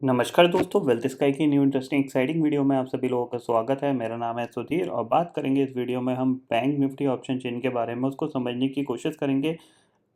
नमस्कार दोस्तों, wealth sky की न्यू इंटरेस्टिंग एक्साइटिंग वीडियो में आप सभी लोगों का स्वागत है। मेरा नाम है सुधीर और बात करेंगे इस वीडियो में हम बैंक निफ्टी ऑप्शन चेन के बारे में। उसको समझने की कोशिश करेंगे,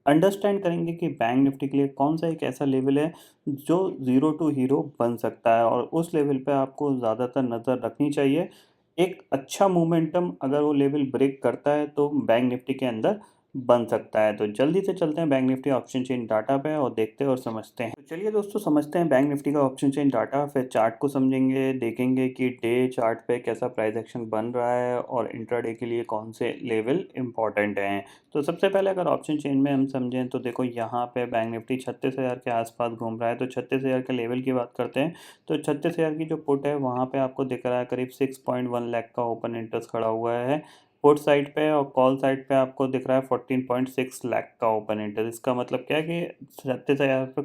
अंडरस्टैंड करेंगे कि बैंक निफ्टी के लिए कौन सा एक ऐसा लेवल है जो ज़ीरो टू हीरो बन सकता है और उस लेवल पे आपको ज़्यादातर नज़र रखनी चाहिए। एक अच्छा मोमेंटम अगर वो लेवल ब्रेक करता है तो बैंक निफ्टी के अंदर बन सकता है। तो जल्दी से चलते हैं bank Nifty option chain data पे और देखते हैं और समझते हैं। तो चलिए दोस्तों, समझते हैं बैंक निफ्टी का ऑप्शन चेन डाटा, फिर चार्ट को समझेंगे, देखेंगे कि डे चार्ट पे कैसा प्राइस एक्शन बन रहा है और इंट्राडे के लिए कौन से लेवल इंपॉर्टेंट हैं। तो सबसे पहले अगर ऑप्शन चेन में हम समझें तो देखो यहाँ पे बैंक निफ्टी 36,000 के आसपास घूम रहा है। तो 36,000 के लेवल की बात करते हैं तो 36,000 की जो पुट है वहाँ पे आपको दिख रहा है करीब 6.1 लाख का ओपन इंटरेस्ट खड़ा हुआ है पुट साइड पे, और कॉल साइड पे आपको दिख रहा है 14.6 लाख का ओपन इंटरेस्ट। इसका मतलब क्या है कि 36,000 पे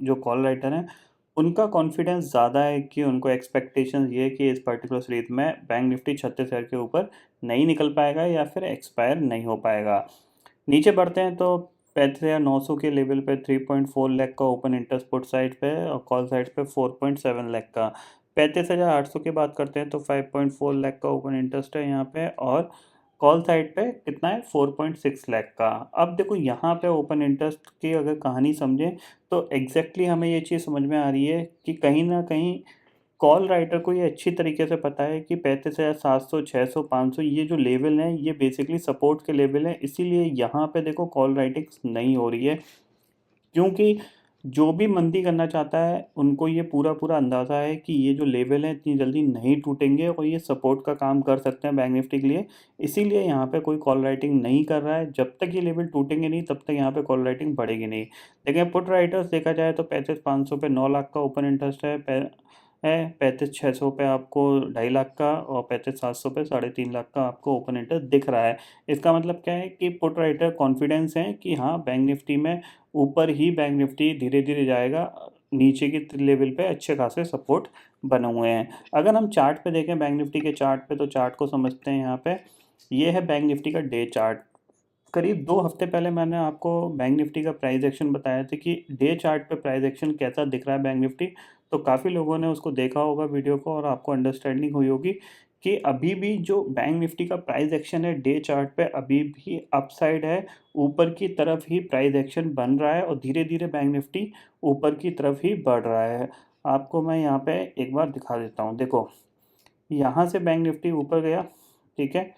जो कॉल राइटर हैं उनका कॉन्फिडेंस ज़्यादा है कि उनको एक्सपेक्टेशंस ये है कि इस पर्टिकुलर सीरीज में बैंक निफ्टी 36,000 के ऊपर नहीं निकल पाएगा या फिर एक्सपायर नहीं हो पाएगा। नीचे बढ़ते हैं तो 35,900 के लेवल पे 3.4 लाख का ओपन इंटरेस्ट पुट साइड पे और कॉल साइड पे 4.7 लाख का। 35,800 की बात करते हैं तो 5.4 लाख का ओपन इंटरेस्ट है यहाँ पे और कॉल साइड पे कितना है 4.6 लाख का। अब देखो यहाँ पे ओपन इंटरेस्ट की अगर कहानी समझें तो एग्जैक्टली हमें ये चीज़ समझ में आ रही है कि कहीं ना कहीं कॉल राइटर को ये अच्छी तरीके से पता है कि 35,700, 600, 500 ये जो लेवल हैं ये बेसिकली सपोर्ट के लेवल हैं। इसीलिए यहाँ पे देखो कॉल राइटिंग्स नहीं हो रही है, क्योंकि जो भी मंदी करना चाहता है उनको ये पूरा अंदाज़ा है कि ये जो लेवल हैं इतनी जल्दी नहीं टूटेंगे और ये सपोर्ट का काम कर सकते हैं बैंक निफ्टी के लिए। इसीलिए यहाँ पे कोई कॉल राइटिंग नहीं कर रहा है। जब तक ये लेवल टूटेंगे नहीं तब तक यहाँ पे कॉल राइटिंग बढ़ेगी नहीं। लेकिन पुट राइटर्स देखा जाए तो 35,500 पे 9 लाख का ओपन इंटरेस्ट है 35,600 पे आपको 2.5 लाख का और 35,700 पे 3.5 लाख का आपको ओपन इंटरेस्ट दिख रहा है। इसका मतलब क्या है कि पुट राइटर कॉन्फिडेंस है कि हाँ, बैंक निफ्टी में ऊपर ही बैंक निफ्टी धीरे-धीरे जाएगा। नीचे की लेवल पे अच्छे खासे सपोर्ट बने हुए हैं। अगर हम चार्ट पे देखें बैंक निफ्टी के चार्ट पे तो चार्ट को समझते हैं यहाँ पे। ये है बैंक निफ्टी का डे चार्ट। करीब 2 हफ्ते पहले मैंने आपको बैंक निफ्टी का प्राइस एक्शन बताया था कि डे चार्ट पे प्राइस एक्शन कैसा दिख रहा है बैंक निफ्टी। तो काफ़ी लोगों ने उसको देखा होगा वीडियो को और आपको अंडरस्टैंडिंग हुई होगी कि अभी भी जो बैंक निफ्टी का प्राइस एक्शन है डे चार्ट पे अभी भी अपसाइड है। ऊपर की तरफ ही प्राइस एक्शन बन रहा है और धीरे-धीरे बैंक निफ्टी ऊपर की तरफ ही बढ़ रहा है। आपको मैं यहाँ पे एक बार दिखा देता हूँ। देखो, यहाँ से बैंक निफ्टी ऊपर गया, ठीक है?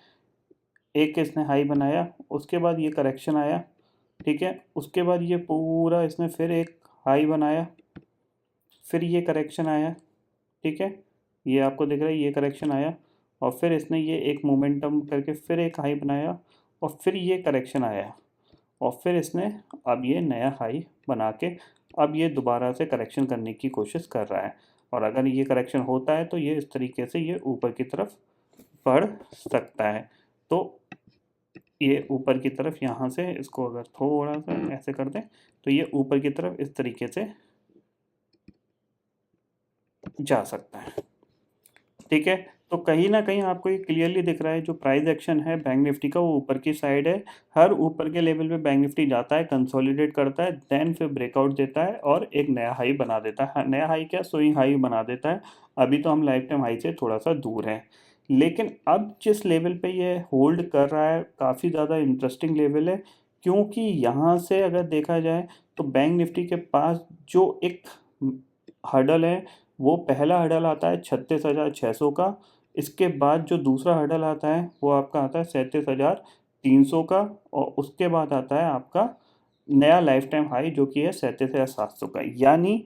एक इसने हाई बनाया, उसके बाद ये करेक्शन आया, ठीक है? उसके बाद ये पूरा इसने फिर एक हाई बनाया, फिर ये करेक्शन आया, ठीक है? ये आपको दिख रहा है ये करेक्शन आया और फिर इसने ये एक मोमेंटम करके फिर एक हाई बनाया और फिर ये करेक्शन आया और फिर इसने अब ये नया हाई बना के अब ये दोबारा से करेक्शन करने की कोशिश कर रहा है। और अगर ये करेक्शन होता है तो ये इस तरीके से ये ऊपर की तरफ बढ़ सकता है। तो ये ऊपर की तरफ यहाँ से इसको अगर थोड़ा-सा ऐसे कर दें, तो ये ऊपर की तरफ इस तरीके से जा सकता है, ठीक है? तो कहीं न कहीं आपको ये क्लियरली दिख रहा है जो प्राइस एक्शन है बैंक निफ्टी का वो ऊपर की साइड है। हर ऊपर के लेवल पे बैंक निफ्टी जाता है, कंसोलिडेट करता है, देन फिर ब्रेकआउट देता है और एक नया हाई बना देता है। हाँ, नया हाई क्या स्विंग हाई बना देता है। अभी तो हम लाइफ टाइम हाई से थोड़ा-सा दूर हैं। लेकिन अब जिस लेवल पे ये होल्ड कर रहा है काफ़ी ज़्यादा इंटरेस्टिंग लेवल है, क्योंकि यहाँ से अगर देखा जाए तो बैंक निफ्टी के पास जो एक हर्डल है, वो पहला हर्डल आता है 36,600 का। इसके बाद जो दूसरा हर्डल आता है वो आपका आता है 37,300 का और उसके बाद आता है आपका नया लाइफ टाइम हाई जो कि है 37,700 का। यानी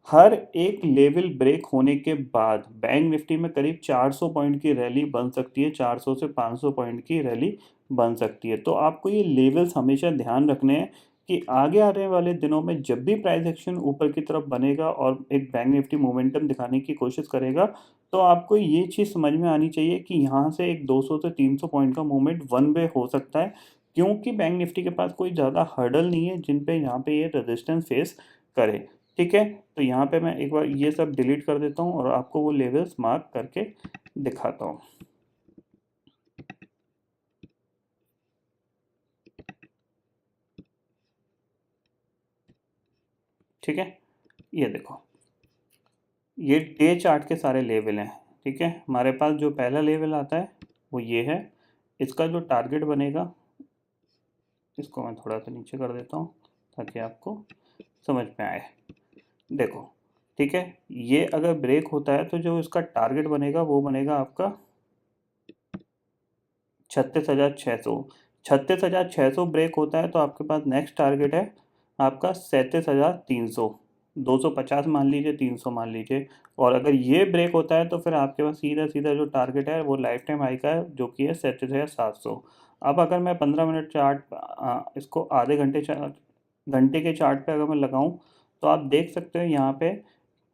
हर एक लेवल ब्रेक होने के बाद बैंक निफ्टी में करीब 400 पॉइंट की रैली बन सकती है, 400 से 500 पॉइंट की रैली बन सकती है। तो आपको ये लेवल्स हमेशा ध्यान रखने हैं कि आगे आने वाले दिनों में जब भी प्राइस एक्शन ऊपर की तरफ बनेगा और एक बैंक निफ्टी मोमेंटम दिखाने की कोशिश करेगा, तो आपको ये चीज़ समझ में आनी चाहिए कि यहाँ से एक 200 से 300 पॉइंट का मूवमेंट वन वे हो सकता है, क्योंकि बैंक निफ्टी के पास कोई ज़्यादा हर्डल नहीं है जिन पे यहाँ पे ये रेजिस्टेंस फेस करे। ठीक है? तो यहाँ पे मैं एक बार ये सब डिलीट कर देता हूँ और आपको वो लेवल्स मार्क करके दिखाता हूँ। ठीक है? ये देखो, ये डे चार्ट के सारे लेवल हैं, ठीक है। हमारे पास जो पहला लेवल आता है वो ये है। इसका जो टारगेट बनेगा, इसको मैं थोड़ा सा नीचे कर देता हूँ ताकि आपको समझ में आए। देखो, ठीक है, ये अगर ब्रेक होता है तो जो इसका टारगेट बनेगा वो बनेगा आपका 36,600। 36,600 ब्रेक होता है तो आपके पास नेक्स्ट टारगेट है आपका 37,300। 250 मान लीजिए, 300 मान लीजिए। और अगर ये ब्रेक होता है तो फिर आपके पास सीधा सीधा जो टारगेट है वो लाइफ टाइम हाई का है, जो कि है 37,700। अब अगर मैं 15 मिनट चार्ट, इसको आधे घंटे घंटे के चार्ट पे अगर मैं लगाऊं, तो आप देख सकते हो यहाँ पे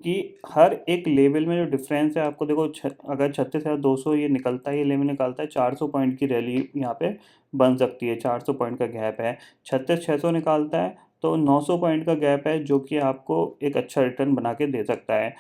कि हर एक लेवल में जो डिफरेंस है आपको देखो, अगर 36,200 ये निकलता है, ये लेवल निकलता है, 400 पॉइंट की रैली यहाँ पे बन सकती है। 400 पॉइंट का गैप है। 36,600 निकालता है तो 900 पॉइंट का गैप है, जो कि आपको एक अच्छा रिटर्न बना के दे सकता है।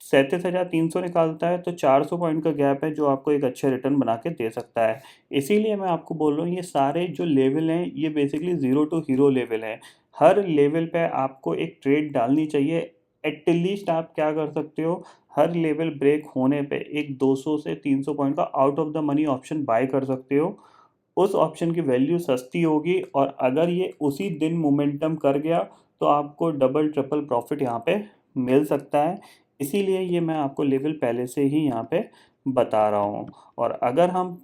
37,300 निकालता है तो 400 पॉइंट का गैप है, जो आपको एक अच्छे रिटर्न बना के दे सकता है। इसीलिए मैं आपको बोल रहा हूँ, ये सारे जो लेवल हैं ये basically zero to hero level है। हर लेवल पे आपको एक ट्रेड डालनी चाहिए। एटलीस्ट आप क्या कर सकते हो, हर लेवल ब्रेक होने पे एक 200 से 300 पॉइंट का out of the money option buy कर सकते हो। उस ऑप्शन की वैल्यू सस्ती होगी, और अगर ये उसी दिन मोमेंटम कर गया तो आपको डबल ट्रिपल प्रॉफिट यहाँ पे मिल सकता है। इसीलिए ये मैं आपको लेवल पहले से ही यहाँ पे बता रहा हूँ। और अगर हम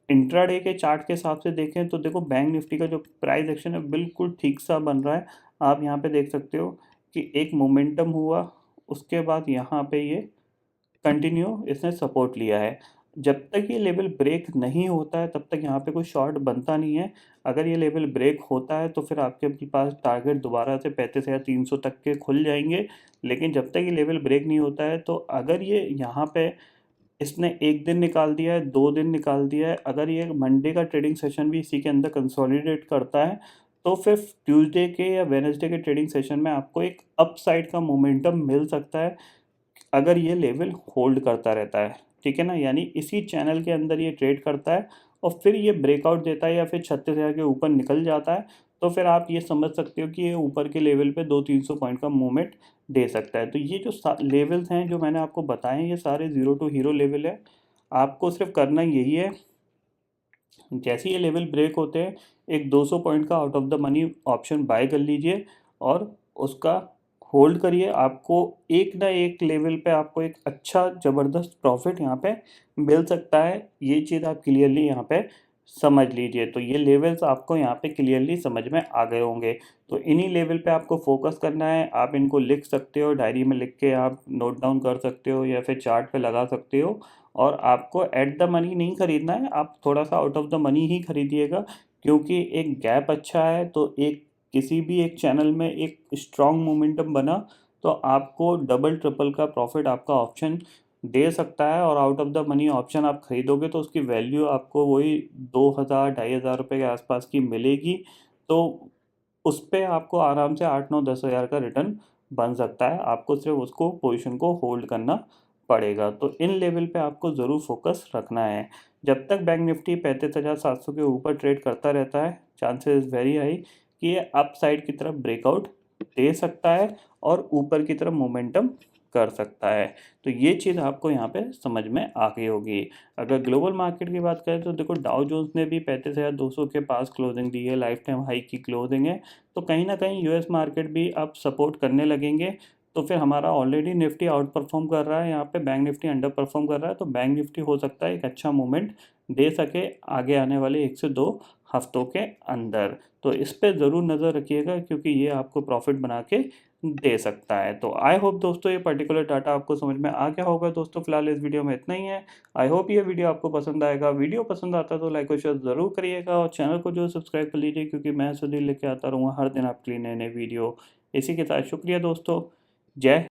इंट्राडे के चार्ट के हिसाब से देखें तो देखो, बैंक निफ्टी का जो प्राइस एक्शन है बिल्कुल ठीक सा बन रहा है। आप यहाँ पे देख सकते हो कि एक मोमेंटम हुआ, उसके बाद यहाँ पे ये कंटिन्यू इसने सपोर्ट लिया है। जब तक ये लेवल ब्रेक नहीं होता है तब तक यहाँ पे कोई शॉर्ट बनता नहीं है। अगर ये लेवल ब्रेक होता है तो फिर आपके पास टारगेट दोबारा से 35,300 तक के खुल जाएंगे। लेकिन जब तक ये लेवल ब्रेक नहीं होता है, तो अगर ये यहाँ पे इसने एक दिन निकाल दिया है, 2 दिन निकाल दिया है, अगर ये मंडे का ट्रेडिंग सेशन भी इसी के अंदर कंसोलिडेट करता है, तो फिर ट्यूसडे के या वेडनेसडे के ट्रेडिंग सेशन में आपको एक अपसाइड का मोमेंटम मिल सकता है, अगर ये लेवल होल्ड करता रहता है, ठीक है ना। यानी इसी चैनल के अंदर ये ट्रेड करता है और फिर ये ब्रेकआउट देता है या फिर 36,000 के ऊपर निकल जाता है, तो फिर आप ये समझ सकते हो कि ये ऊपर के लेवल पे 200-300 पॉइंट का मूवमेंट दे सकता है। तो ये जो लेवल्स हैं जो मैंने आपको बताए हैं, ये सारे ज़ीरो टू हीरो लेवल है। आपको सिर्फ करना यही है, जैसे ये लेवल ब्रेक होते हैं, एक 200 पॉइंट का out of the money option buy कर लीजिए और उसका होल्ड करिए। आपको एक ना एक लेवल पे आपको एक अच्छा ज़बरदस्त प्रॉफिट यहाँ पे मिल सकता है। ये चीज़ आप क्लियरली यहाँ पे समझ लीजिए। तो ये लेवल्स आपको यहाँ पे क्लियरली समझ में आ गए होंगे। तो इन्हीं लेवल पे आपको फोकस करना है। आप इनको लिख सकते हो, डायरी में लिख के आप नोट डाउन कर सकते हो या फिर चार्ट पे लगा सकते हो। और आपको एट द मनी नहीं खरीदना है, आप थोड़ा सा आउट ऑफ द मनी ही खरीदिएगा, क्योंकि एक गैप अच्छा है तो एक किसी भी एक चैनल में एक स्ट्रॉन्ग मोमेंटम बना तो आपको डबल ट्रिपल का प्रॉफिट आपका ऑप्शन दे सकता है। और out of the money option आप खरीदोगे तो उसकी वैल्यू आपको वही 2,000 2,500 रुपये के आसपास की मिलेगी। तो उस पे आपको आराम से 8-9-10 हज़ार का रिटर्न बन सकता है। आपको सिर्फ उसको पोजीशन को होल्ड करना पड़ेगा। तो इन लेवल पे आपको ज़रूर फोकस रखना है। जब तक बैंक निफ्टी 35,700 के ऊपर ट्रेड करता रहता है, चांसेस वेरी हाई कि ये अप साइड की तरफ ब्रेकआउट दे सकता है और ऊपर की तरफ मोमेंटम कर सकता है। तो ये चीज़ आपको यहाँ पे समझ में आ गई होगी। अगर ग्लोबल मार्केट की बात करें तो देखो, डाउ जोन्स ने भी 35,200 के पास क्लोजिंग दी है, लाइफ टाइम हाई की क्लोजिंग है। तो कहीं ना कहीं यूएस मार्केट भी अब सपोर्ट करने लगेंगे। तो फिर हमारा ऑलरेडी निफ्टी आउट परफॉर्म कर रहा है, यहाँ पे बैंक निफ्टी अंडर परफॉर्म कर रहा है, तो बैंक निफ्टी हो सकता है एक अच्छा मूवमेंट दे सके आगे आने वाले 1 से 2 हफ्तों के अंदर। तो इस पे ज़रूर नज़र रखिएगा, क्योंकि ये आपको प्रॉफिट बना के दे सकता है। तो आई होप दोस्तों ये पर्टिकुलर डाटा आपको समझ में आ गया होगा। दोस्तों फिलहाल इस वीडियो में इतना ही है। आई होप ये वीडियो आपको पसंद आएगा। वीडियो पसंद आता है तो लाइक और शेयर ज़रूर करिएगा, और चैनल को जो सब्सक्राइब कर लीजिए, क्योंकि मैं सुधीर लेके आता रहूँगा हर दिन आपके लिए नए नए वीडियो। इसी के साथ शुक्रिया दोस्तों। जय